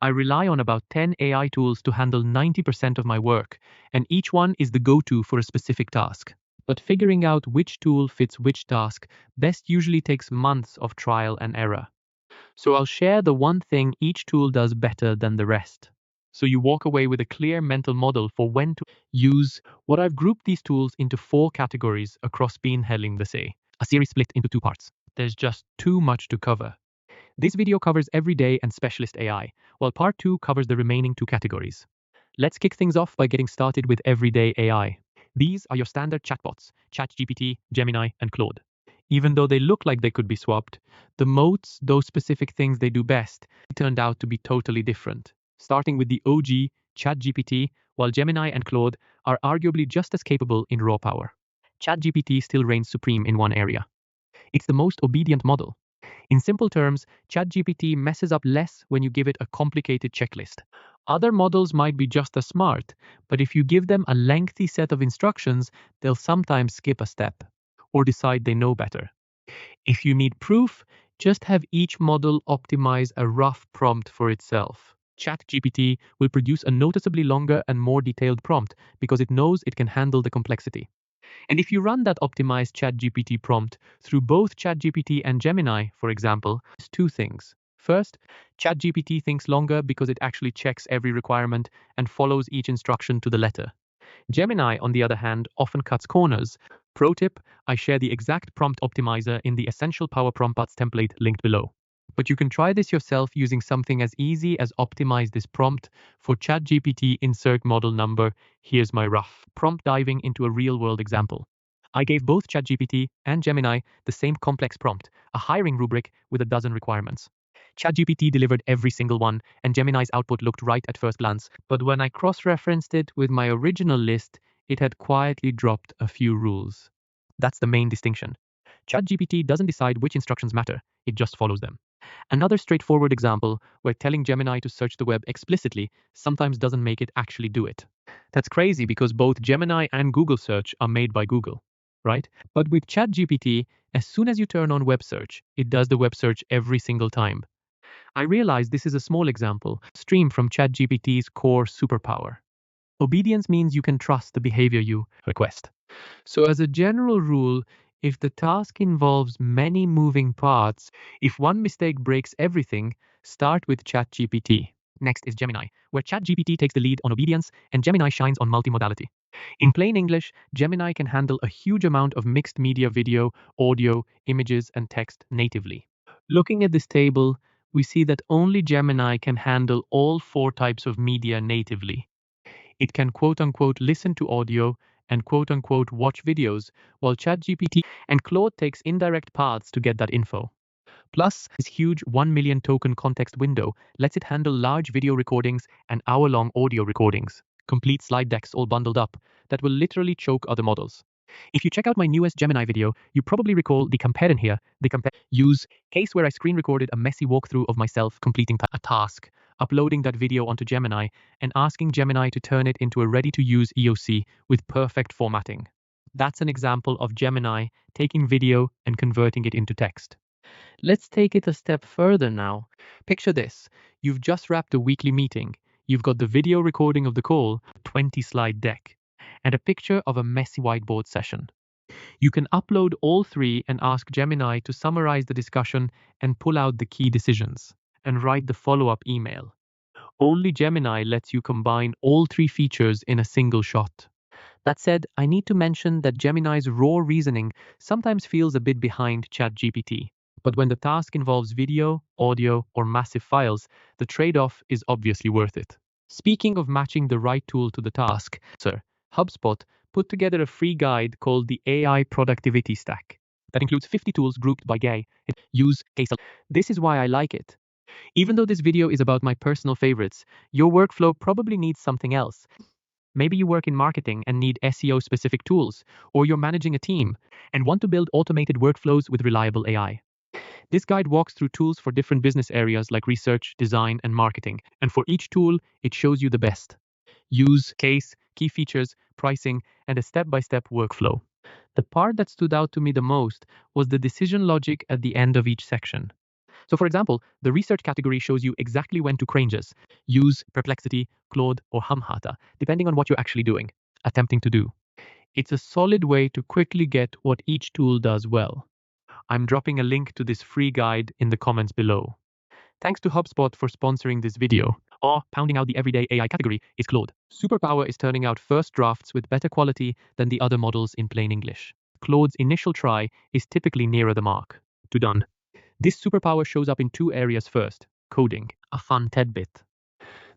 I rely on about 10 AI tools to handle 90% of my work, and each one is the go-to for a specific task. But figuring out which tool fits which task best usually takes months of trial and error. So I'll share the one thing each tool does better than the rest. So you walk away with a clear mental model for when to use what I've grouped these tools into 4 categories across being handling the say. A series split into 2 parts. There's just too much to cover. This video covers everyday and specialist AI, while part 2 covers the remaining 2 categories. Let's kick things off by getting started with everyday AI. These are your standard chatbots, ChatGPT, Gemini, and Claude. Even though they look like they could be swapped, the modes, those specific things they do best, turned out to be totally different. Starting with the OG, ChatGPT, while Gemini and Claude are arguably just as capable in raw power. ChatGPT still reigns supreme in one area. It's the most obedient model. In simple terms, ChatGPT messes up less when you give it a complicated checklist. Other models might be just as smart, but if you give them a lengthy set of instructions, they'll sometimes skip a step or decide they know better. If you need proof, just have each model optimize a rough prompt for itself. ChatGPT will produce a noticeably longer and more detailed prompt because it knows it can handle the complexity. And if you run that optimized ChatGPT prompt through both ChatGPT and Gemini, for example, it's 2 things. First, ChatGPT thinks longer because it actually checks every requirement and follows each instruction to the letter. Gemini, on the other hand, often cuts corners. Pro tip, I share the exact prompt optimizer in the Essential Power Prompts template linked below. But you can try this yourself using something as easy as optimize this prompt for ChatGPT insert model number. Here's my rough prompt diving into a real-world example. I gave both ChatGPT and Gemini the same complex prompt, a hiring rubric with a dozen requirements. ChatGPT delivered every single one, and Gemini's output looked right at first glance. But when I cross-referenced it with my original list, it had quietly dropped a few rules. That's the main distinction. ChatGPT doesn't decide which instructions matter, it just follows them. Another straightforward example where telling Gemini to search the web explicitly sometimes doesn't make it actually do it. That's crazy because both Gemini and Google search are made by Google, right? But with ChatGPT, as soon as you turn on web search, it does the web search every single time. I realize this is a small example, stream from ChatGPT's core superpower. Obedience means you can trust the behavior you request. So as a general rule, if the task involves many moving parts, if one mistake breaks everything, start with ChatGPT. Next is Gemini, where ChatGPT takes the lead on obedience and Gemini shines on multimodality. In plain English, Gemini can handle a huge amount of mixed media video, audio, images, and text natively. Looking at this table, we see that only Gemini can handle all 4 types of media natively. It can quote-unquote listen to audio and quote-unquote watch videos, while ChatGPT and Claude takes indirect paths to get that info. Plus, this huge 1 million token context window lets it handle large video recordings and hour-long audio recordings, complete slide decks all bundled up, that will literally choke other models. If you check out my newest Gemini video, you probably recall the compare in here, the compare use case where I screen recorded a messy walkthrough of myself completing a task, uploading that video onto Gemini, and asking Gemini to turn it into a ready-to-use EOC with perfect formatting. That's an example of Gemini taking video and converting it into text. Let's take it a step further now. Picture this. You've just wrapped a weekly meeting. You've got the video recording of the call, 20-slide deck, and a picture of a messy whiteboard session. You can upload all 3 and ask Gemini to summarize the discussion and pull out the key decisions, and write the follow-up email. Only Gemini lets you combine all 3 features in a single shot. That said, I need to mention that Gemini's raw reasoning sometimes feels a bit behind ChatGPT. But when the task involves video, audio, or massive files, the trade-off is obviously worth it. Speaking of matching the right tool to the task, HubSpot put together a free guide called the AI Productivity Stack that includes 50 tools grouped by use case. This is why I like it. Even though this video is about my personal favorites, your workflow probably needs something else. Maybe you work in marketing and need SEO-specific tools, or you're managing a team and want to build automated workflows with reliable AI. This guide walks through tools for different business areas like research, design, and marketing, and for each tool, it shows you the best use case, key features, pricing, and a step-by-step workflow. The part that stood out to me the most was the decision logic at the end of each section. So for example, the research category shows you exactly when to cringes. Use Perplexity, Claude, or Humhata, depending on what you're actually doing, attempting to do. It's a solid way to quickly get what each tool does well. I'm dropping a link to this free guide in the comments below. Thanks to HubSpot for sponsoring this video. Or pounding out the everyday AI category is Claude. Superpower is turning out first drafts with better quality than the other models in plain English. Claude's initial try is typically nearer the mark. To done. This superpower shows up in two areas first. Coding, a fun tidbit.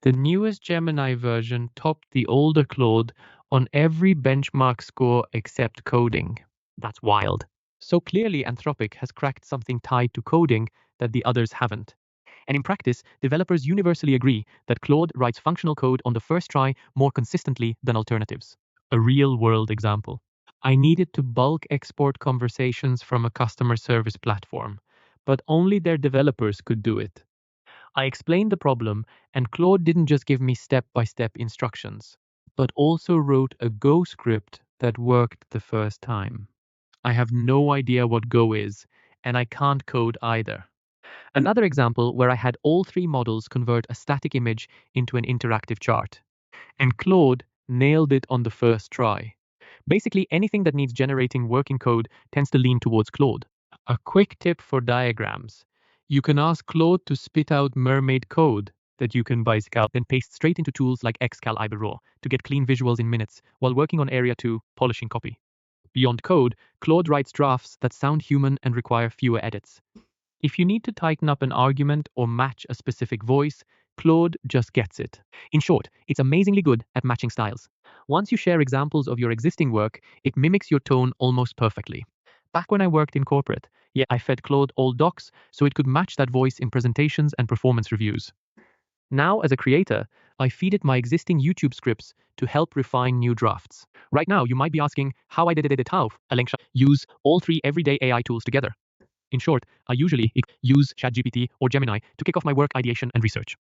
The newest Gemini version topped the older Claude on every benchmark score except coding. That's wild. So clearly Anthropic has cracked something tied to coding that the others haven't. And in practice, developers universally agree that Claude writes functional code on the first try more consistently than alternatives. A real-world example. I needed to bulk export conversations from a customer service platform, but only their developers could do it. I explained the problem, and Claude didn't just give me step-by-step instructions, but also wrote a Go script that worked the first time. I have no idea what Go is, and I can't code either. Another example where I had all three models convert a static image into an interactive chart. And Claude nailed it on the first try. Basically, anything that needs generating working code tends to lean towards Claude. A quick tip for diagrams. You can ask Claude to spit out mermaid code that you can bicycle, then paste straight into tools like Xcal Raw to get clean visuals in minutes while working on Area 2, polishing copy. Beyond code, Claude writes drafts that sound human and require fewer edits. If you need to tighten up an argument or match a specific voice, Claude just gets it. In short, it's amazingly good at matching styles. Once you share examples of your existing work, it mimics your tone almost perfectly. Back when I worked in corporate, I fed Claude all docs so it could match that voice in presentations and performance reviews. Now, as a creator, I feed it my existing YouTube scripts to help refine new drafts. Right now, you might be asking how I did it how. Use all three everyday AI tools together. In short, I usually use ChatGPT or Gemini to kick off my work ideation and research.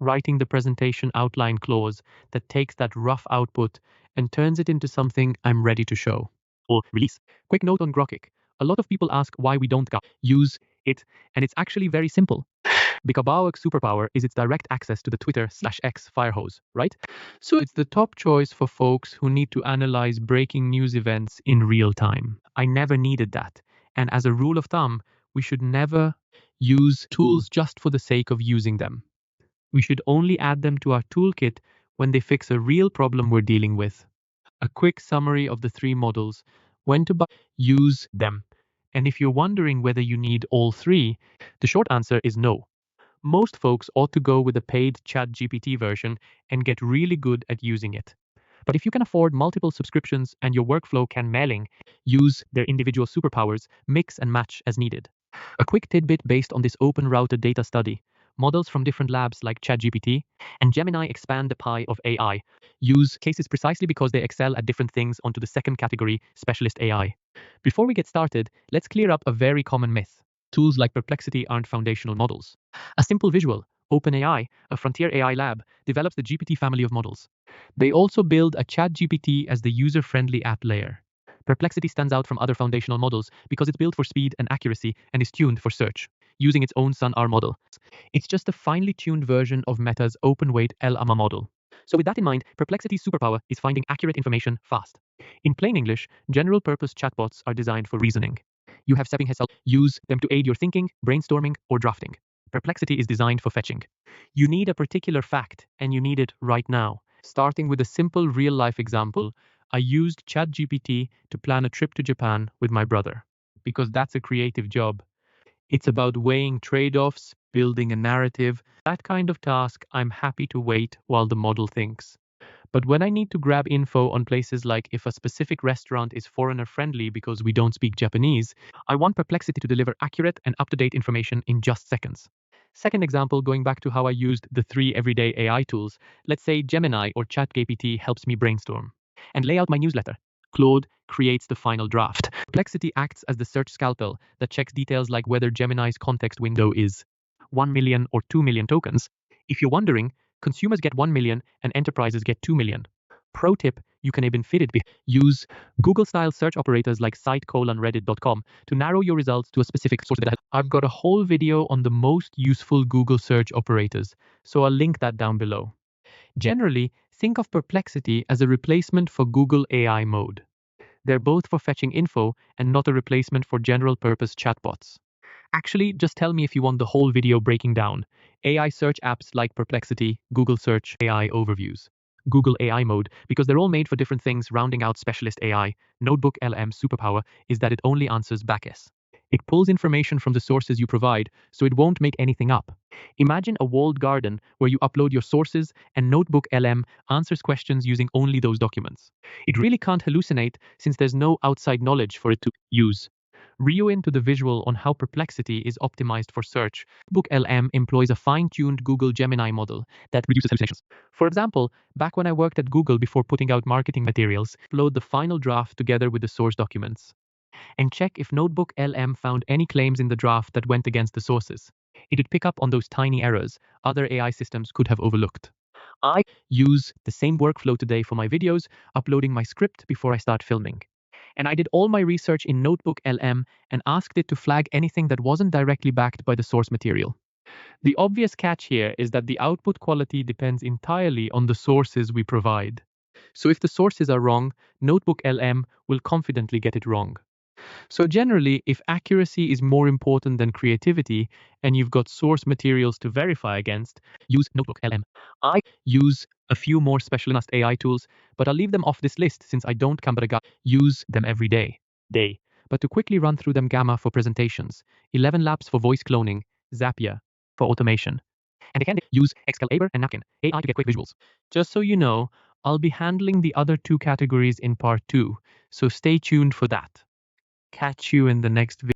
Writing the presentation outline clause that takes that rough output and turns it into something I'm ready to show or release. Quick note on Grokik. A lot of people ask why we don't use it, and it's actually very simple. Because our superpower is its direct access to the Twitter/X firehose, right? So it's the top choice for folks who need to analyze breaking news events in real time. I never needed that. And as a rule of thumb, we should never use tools just for the sake of using them. We should only add them to our toolkit when they fix a real problem we're dealing with. A quick summary of the three models, when to use them. And if you're wondering whether you need all three, the short answer is no. Most folks ought to go with the paid ChatGPT version and get really good at using it. But if you can afford multiple subscriptions and your workflow can use their individual superpowers, mix and match as needed. A quick tidbit based on this open routed data study. Models from different labs like ChatGPT and Gemini expand the pie of AI. Use cases precisely because they excel at different things onto the second category, specialist AI. Before we get started, let's clear up a very common myth. Tools like Perplexity aren't foundational models. A simple visual, OpenAI, a frontier AI lab, develops the GPT family of models. They also build a ChatGPT as the user-friendly app layer. Perplexity stands out from other foundational models because it's built for speed and accuracy and is tuned for search, using its own SunR model. It's just a finely tuned version of Meta's open-weight LLM model. So with that in mind, Perplexity's superpower is finding accurate information fast. In plain English, general-purpose chatbots are designed for reasoning. You have use them to aid your thinking, brainstorming, or drafting. Perplexity is designed for fetching. You need a particular fact, and you need it right now. Starting with a simple real-life example, I used ChatGPT to plan a trip to Japan with my brother, because that's a creative job. It's about weighing trade-offs, building a narrative, that kind of task. I'm happy to wait while the model thinks. But when I need to grab info on places like if a specific restaurant is foreigner-friendly because we don't speak Japanese, I want Perplexity to deliver accurate and up-to-date information in just seconds. Second example, going back to how I used the three everyday AI tools, let's say Gemini or ChatGPT helps me brainstorm and lay out my newsletter. Claude creates the final draft. Perplexity acts as the search scalpel that checks details like whether Gemini's context window is 1 million or 2 million tokens. If you're wondering, consumers get 1 million and enterprises get 2 million. Pro tip, You can even fit it. Use Google-style search operators like site:/reddit.com to narrow your results to a specific source. I've got a whole video on the most useful Google search operators, so I'll link that down below. Generally, think of Perplexity as a replacement for Google AI mode. They're both for fetching info and not a replacement for general-purpose chatbots. Actually, just tell me if you want the whole video breaking down AI search apps like Perplexity, Google Search, AI overviews, Google AI mode, because they're all made for different things. Rounding out specialist AI, NotebookLM superpower is that it only answers backes. It pulls information from the sources you provide, so it won't make anything up. Imagine a walled garden where you upload your sources and NotebookLM answers questions using only those documents. It really can't hallucinate since there's no outside knowledge for it to use. Reel into the visual on how Perplexity is optimized for search. NotebookLM employs a fine-tuned Google Gemini model that reduces hallucinations. For example, back when I worked at Google before putting out marketing materials, upload the final draft together with the source documents and check if NotebookLM found any claims in the draft that went against the sources. It'd pick up on those tiny errors other AI systems could have overlooked. I use the same workflow today for my videos, uploading my script before I start filming. And I did all my research in NotebookLM and asked it to flag anything that wasn't directly backed by the source material. The obvious catch here is that the output quality depends entirely on the sources we provide. So if the sources are wrong, NotebookLM will confidently get it wrong. So generally, if accuracy is more important than creativity and you've got source materials to verify against, use NotebookLM. I use a few more specialized AI tools, but I'll leave them off this list since I don't use them every day. But to quickly run through them: Gamma for presentations, 11 Labs for voice cloning, Zapier for automation, and again use Excalibur and Napkin AI to get quick visuals. Just so you know, I'll be handling the other two categories in part 2, so stay tuned for that. Catch you in the next video.